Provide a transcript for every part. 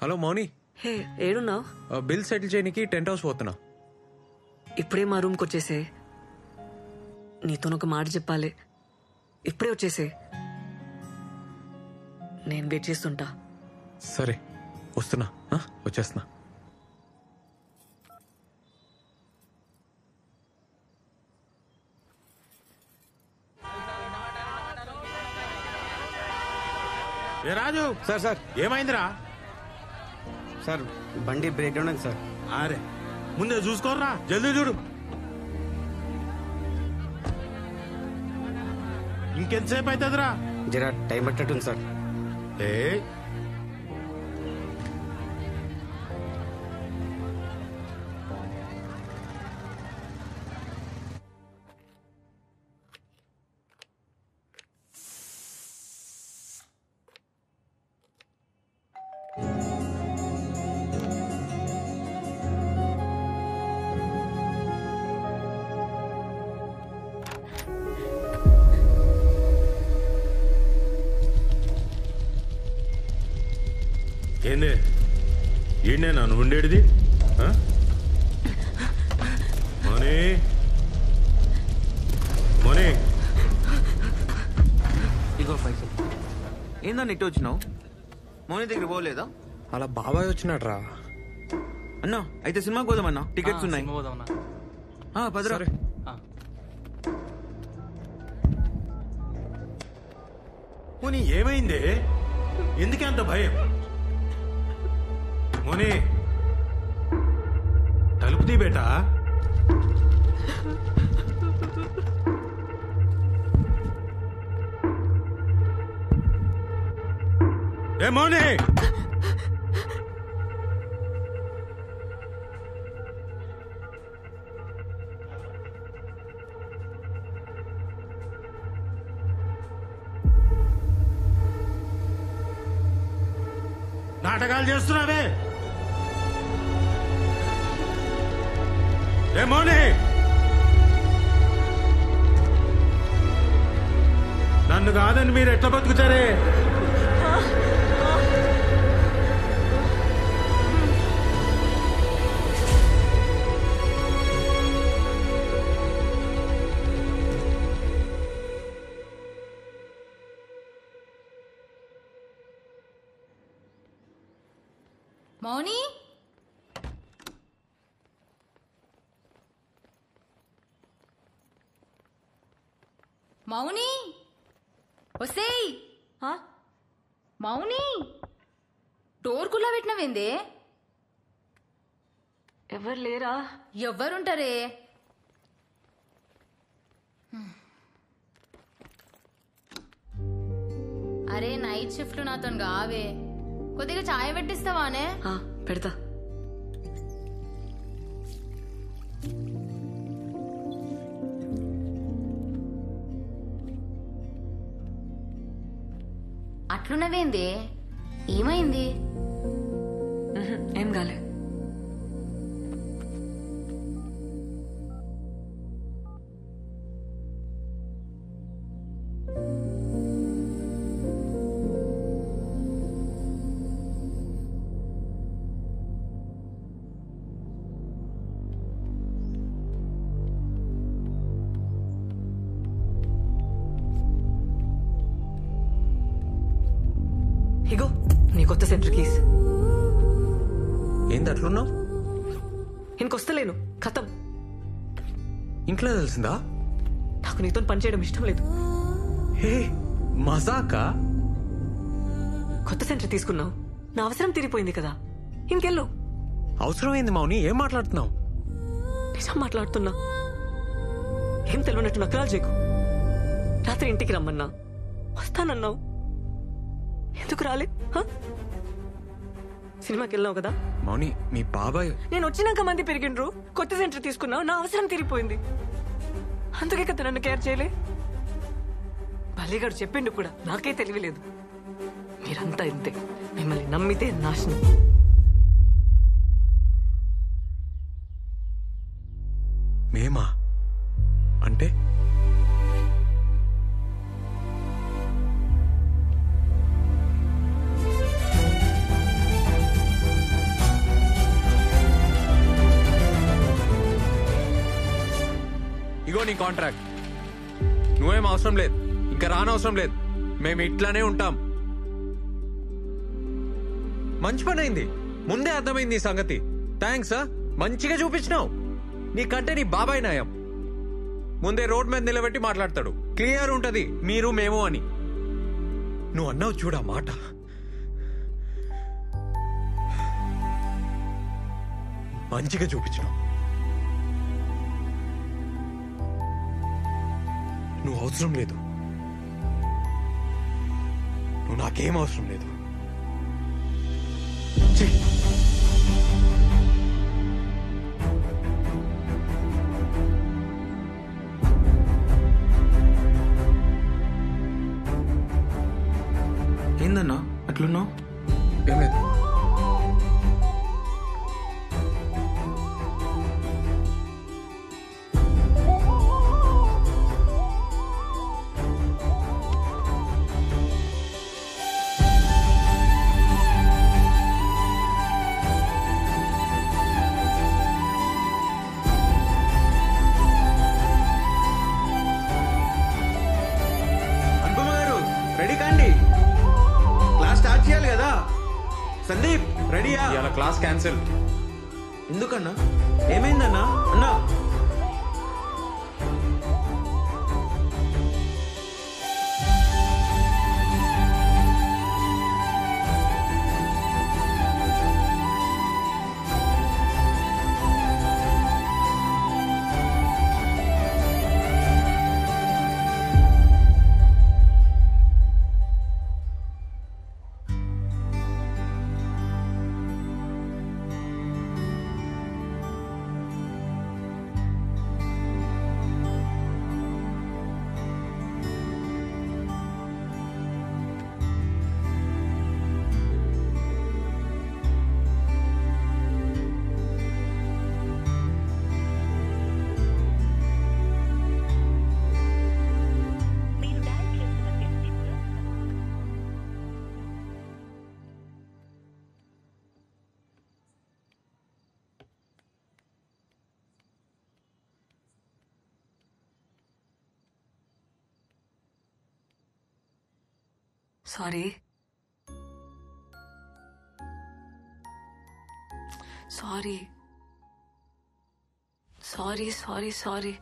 Hello మౌని. హే ఏడున్నావు? Bill settle చేయడానికి tent house పోతున్నా. ఇప్పుడే మా రూమ్కి వచ్చేసే. నీతోనొక మాట చెప్పాలి. ఇప్పుడే వచ్చేసే, నేను వెయిట్ చేస్తుంటా. సరే వస్తున్నా, వచ్చేస్తున్నా. ఏ రాజు. సార్ సార్ ఏమైందిరా? సార్ బండి బ్రేక్ డౌన్ అయింది సార్. అరే ముందే చూసుకోర్రా, జల్దీ చూడు. ఇంకెంతసేపు అవుతుందిరా? జరా టైం పట్టట్టుంది సార్. ఏ ఏందే ఈయనే నన్ను ఉండేది? మోనీ మోనీ, ఇగో పైసలు. ఏందన్న ఇటు వచ్చినావు? మౌని దగ్గర పోలేదా? అలా బాబాయ్ వచ్చినాడు రా. అన్నా అయితే సినిమాకి పోదామన్నా, టికెట్స్ ఉన్నాయి. పదరా. మోనీ ఏమైంది? ఎందుకే అంత భయం? మోనీ తలుపు తీ బేటా. ఏ మోనీ, నాటకాలు చేస్తున్నావే? ఏ మోనీ, నన్ను కాదని మీరు ఎట్లా బతుకుతారే? మౌని, మౌని వసేయ్. మౌని, డోర్ కుల్లా పెట్టినవేందే? ఎవరు లేరా? ఎవ్వరుంటారే? అరే నైట్ షిఫ్ట్ నాతో కావే, కొద్దిగా చాయ్ పెట్టిస్తావానే? పెడతా. అట్లున్నవేంది? ఏమైంది? ఏం కాలే. ఇగో నీ కొత్త సెంటర్ కీస్. ఏంది అట్లున్నావు? ఇంకొస్తలేను, ఖతం. ఇంట్లో తెలిసిందా? నాకు నీతో పనిచేయడం ఇష్టం లేదు. హే మజాకా? కొత్త సెంటర్ తీసుకున్నావు, నా అవసరం తీరిపోయింది కదా, ఇంకెళ్ళు. అవసరమైంది మౌని, ఏం మాట్లాడుతున్నావు? నిజం మాట్లాడుతున్నా. ఏం తెలియనట్టు నకరాలు చేయకు. రాత్రి ఇంటికి రమ్మన్నా వస్తానన్నావు, ఎందుకు రాలే? సినిమాకి వెళ్ళావు కదా. మౌని మీ బాబాయ్. నేను వచ్చినాక మంది పెరిగిండ్రు, కొత్త సెంటర్ తీసుకున్నావు, నా అవసరం తీరిపోయింది. అందుకే కదా నన్ను కేర్ చేయలే. బల్లిగాడు చెప్పిండు కూడా, నాకే తెలియలేదు. మీరంతా ఇంతే, మిమ్మల్ని నమ్మితే నాశనం. మేమా అంటే? నీ కాంట్రాక్ట్. నువ్వేం అవసరం లేదు, ఇంకా రానవసరం లేదు. మేము ఇట్లానే ఉంటాం. మంచి పని అయింది, ముందే అర్థమైంది ఈ సంగతి. థ్యాంక్స్. మంచిగా చూపించినావు. నీకంటే నీ బాబాయ్ నయం. ముందే రోడ్ మీద నిలబెట్టి మాట్లాడతాడు. క్లియర్ ఉంటది మీరు మేము అని. నువ్వు అన్నావు చూడా మాట. మంచిగా చూపించినావు. నువ్వు అవసరం లేదు, నువ్వు నాకేం అవసరం లేదు. ఛీ! ఏందన్నా అట్లున్నావు? ఏం లేదు. అనుపమ గారు రెడీ కాండి, క్లాస్ స్టార్ట్ చేయాలి కదా. సందీప్ రెడీయా? ఇవాళ క్లాస్ క్యాన్సిల్. ఎందుకన్నా? ఏమైందన్నా? అన్నా sorry. Sorry sorry sorry sorry.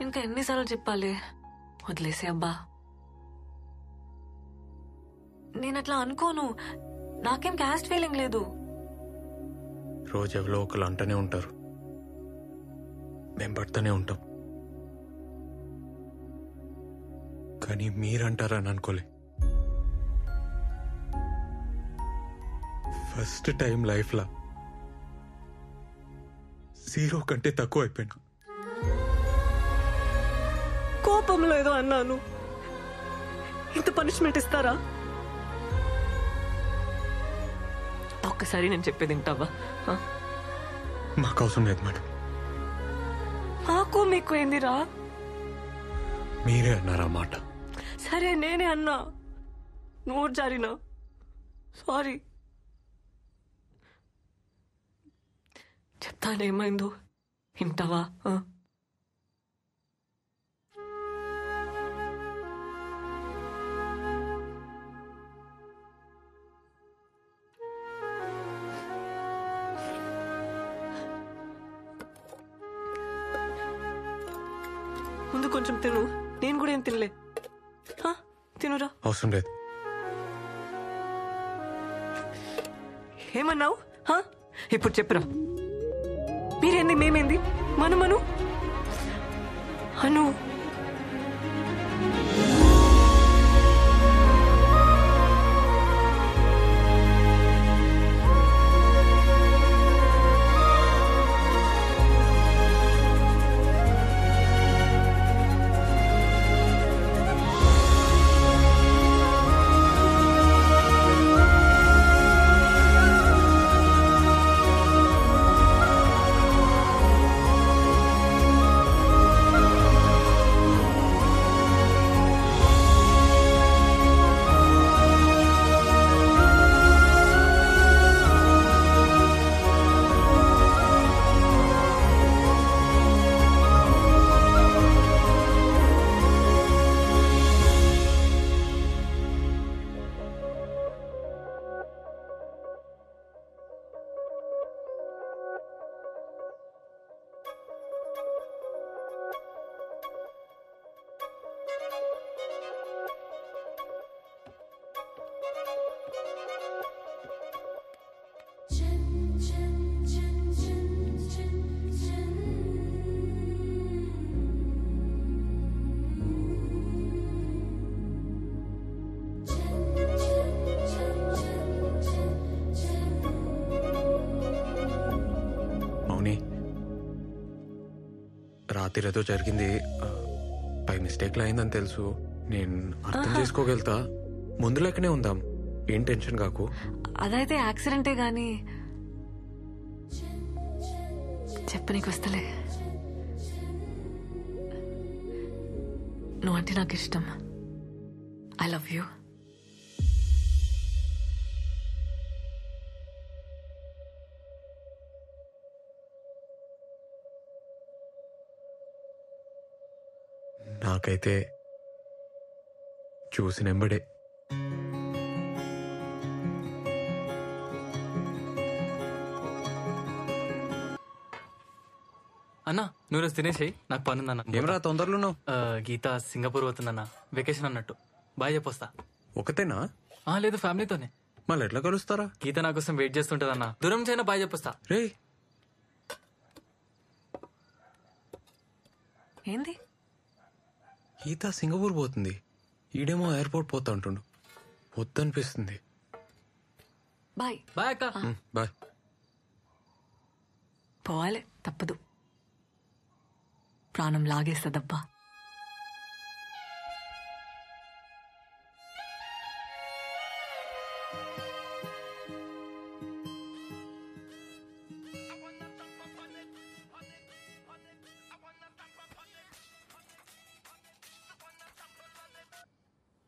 ఇంకా ఎన్నిసార్లు చెప్పాలి? వదిలేసే అబ్బా. నేను అట్లా అనుకోను. నాకేం క్యాస్ట్ ఫీలింగ్ లేదు. రోజు ఎవరో ఒకరు అంటూనే ఉంటారు, మేం పడుతూనే ఉంటాం. కానీ మీరంటారని అనుకోలే. ఫస్ట్ టైం లైఫ్లా 0 కంటే తక్కువ అయిపోయినా. కోపంలో ఏదో అన్నాను. ఇంత పనిష్మెంట్ ఇస్తారా? ఒక్కసారి నేను చెప్పేది వింటావా? మాకు అవసరం లేదు మేడం. మాకు మీకు ఏందిరా? మీరే అన్నారా మాట. సరే నేనే అన్నా, నోరు జారినా. సారీ. చెప్తానేమైందో వింటావా? ముందు కొంచెం తిను. నేను కూడా ఏం తినలే. తినురా. అవసరం లేదు. ఏమన్నావు? ఇప్పుడు చెప్పురా. మీరేంది మేమేంది? మనమను అను. రాత్రి ఏదో జరిగింది బై మిస్టేక్లో అయిందని తెలుసు. నేను అర్థం చేసుకోగలుగుతా. ముందు లెక్కనే ఉందాం, ఏం టెన్షన్ కాకు. అదైతే యాక్సిడెంటే గాని చెప్పు, నీకు వస్తలే. నువ్వు అంటే నాకు ఇష్టం. I love you. నాకైతే చూసినెంబడే అన్నా నువ్వు రోజు తినేసేయి, నాకు పని ఉందన్న. ఏమరా తొందరలో? గీత సింగపూర్ పోతుందన్న, వెకేషన్ అన్నట్టు. బాయ్ చెప్పొస్తా. ఒకతేనా? లేదు, ఫ్యామిలీతోనే. మళ్ళీ ఎట్లా కలుస్తారా? గీత నా కోసం వెయిట్ చేస్తుంటదన్న. దూరం చైనా బాయ్ చెప్పొస్తా. రే ఏంది? గీత సింగపూర్ పోతుంది, ఈడేమో ఎయిర్పోర్ట్ పోతా అంటుండు. వద్దనిపిస్తుంది. బాయ్. బాయ్ అక్క. బాయ్. పోవాలి, తప్పదు. ప్రాణం లాగేస్తుందబ్బా.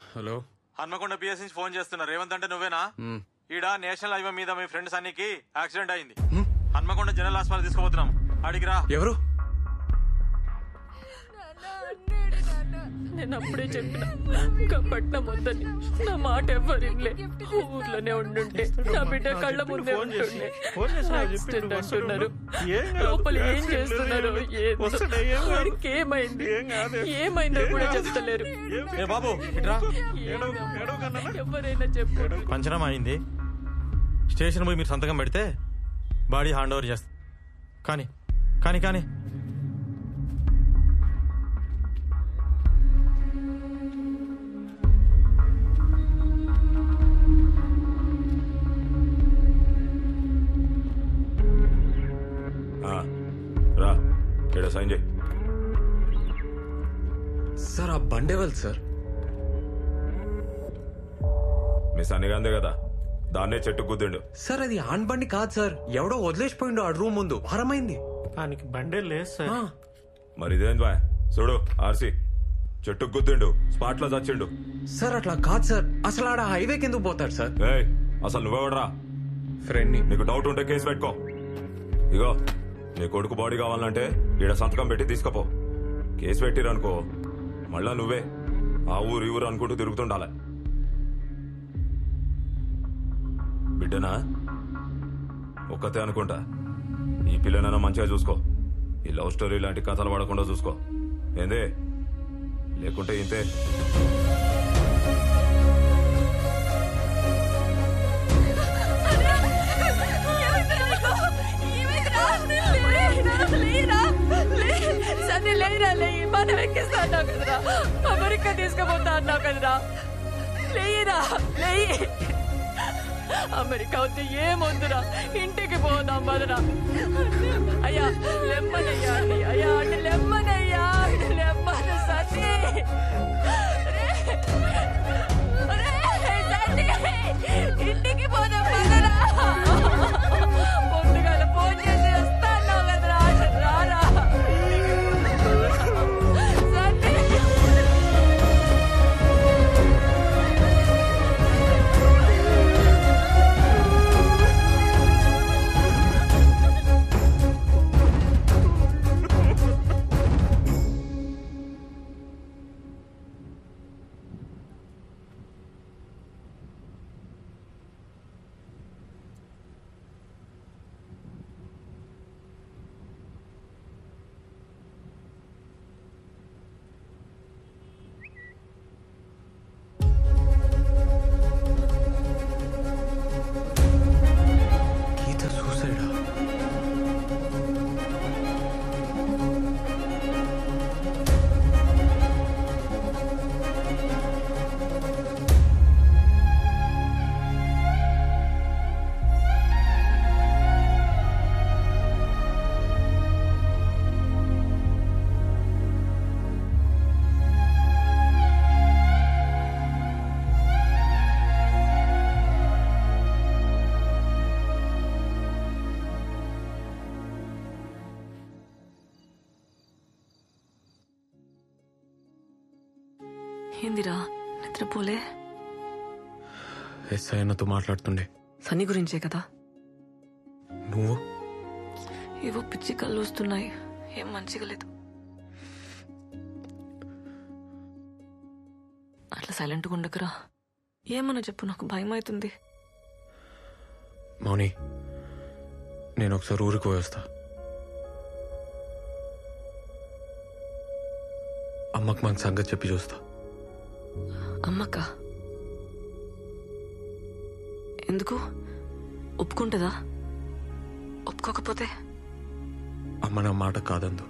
హలో, హన్మకొండ పిఎస్ నుంచి ఫోన్ చేస్తున్నా. రేవంత్ అంటే నువ్వేనా? ఈడ నేషనల్ హైవే మీద మీ ఫ్రెండ్ సన్నీకి యాక్సిడెంట్ అయింది. హన్మకొండ జనరల్ హాస్పిటల్ తీసుకుపోతున్నాం. అడిగిరా. ఎవరు? నేను అప్పుడే చెప్పిన పట్నం వద్దని. నా మాట ఎవరిలే. ఊర్లోనే ఉండుంటే నా బిడ్డ కళ్ళ ముందే ఉంటుండే. యాక్సిడెంట్ అంటున్నారు. లోపల ఏం చేస్తున్నారు? వాడికి ఏమైంది? ఏమైందో కూడా చెప్తలేరు. బాబు ఇట్రా. ఎవరైనా చెప్పారు. పంచనం అయింది. స్టేషన్ పోయి మీరు సంతకం పెడితే బాడీ హ్యాండ్ ఓవర్ చేస్తా. కానీ కానీ కానీ రా, ఇక్కడ సైన్ చేయి. సార్ ఆ బండేవల్ సార్. మీ సన్నిగాందే కదా, దాన్నే చెట్టు గుద్దిండు. సార్ అది ఆన్ బండి కాదు సార్, ఎవడో వదిలేసిపోయిండు ఆ రూమ్ ముందు. వారమైంది. దానికి బండే లేదు సార్. మరి ఇదేం బాయ్? చూడు, ఆర్సీ చెట్టు గుద్దిండు, స్పాట్ లో చచ్చిండు. సార్ అట్లా కాదు సార్, అసలు ఆడ హైవే కిందకు పోతాడు సార్. ఏయ్, అసలు నువ్వెవడరా? ఫ్రెండ్ ని. నీకు డౌట్ ఉంటే కేసు పెట్టుకో. ఇగో, నీ కొడుకు బాడీ కావాలంటే ఈడ సంతకం పెట్టి తీసుకపో. కేసు పెట్టిరనుకో మళ్ళా నువ్వే ఆ ఊరు ఈ ఊరు అనుకుంటూ తిరుగుతుండాలి. బిడ్డనా ఒక్కతే అనుకుంటా. ఈ పిల్లనైనా మంచిగా చూసుకో. ఈ లవ్ స్టోరీ లాంటి కథలు పడకుండా చూసుకో. ఏందే? లేకుంటే ఇంతే. మనం ఎక్కిస్తా అన్నావు కదరా, అమెరికా తీసుకుపోతా అన్నావు కదరా. లేరా, లేయి. అమెరికా వచ్చి ఏమొద్దురా, ఇంటికి పోదాం బదరా. అయ్యా లెమ్మనయ్యా, అయ్యా అంటే లెమ్మనయ్యా, లెమ్మన సతీ. ఇంటికి పోదాం బదరా. పొద్దుగాల ఫోన్ చేసి వస్తా అన్నావు కదరా, రారా. ఏందిరా నిద్రపోలే? ఎస్ఐ అన్నతో మాట్లాడుతుండే. సన్నీ గురించే కదా? నువ్వు ఏవో పిచ్చి కళ్ళు వస్తున్నాయి, ఏం మంచిగా లేదు. అట్లా సైలెంట్గా ఉండకురా. ఏమన్నా చెప్పు, నాకు భయం అవుతుంది. మౌని, నేను ఒకసారి ఊరికి పోయేస్తా. అమ్మకు మన సంగతి చెప్పి చూస్తా. అమ్మక్క ఎందుకు? ఒప్పుకుంటుందా? ఒప్పుకోకపోతే? అమ్మ నా మాట కాదందు.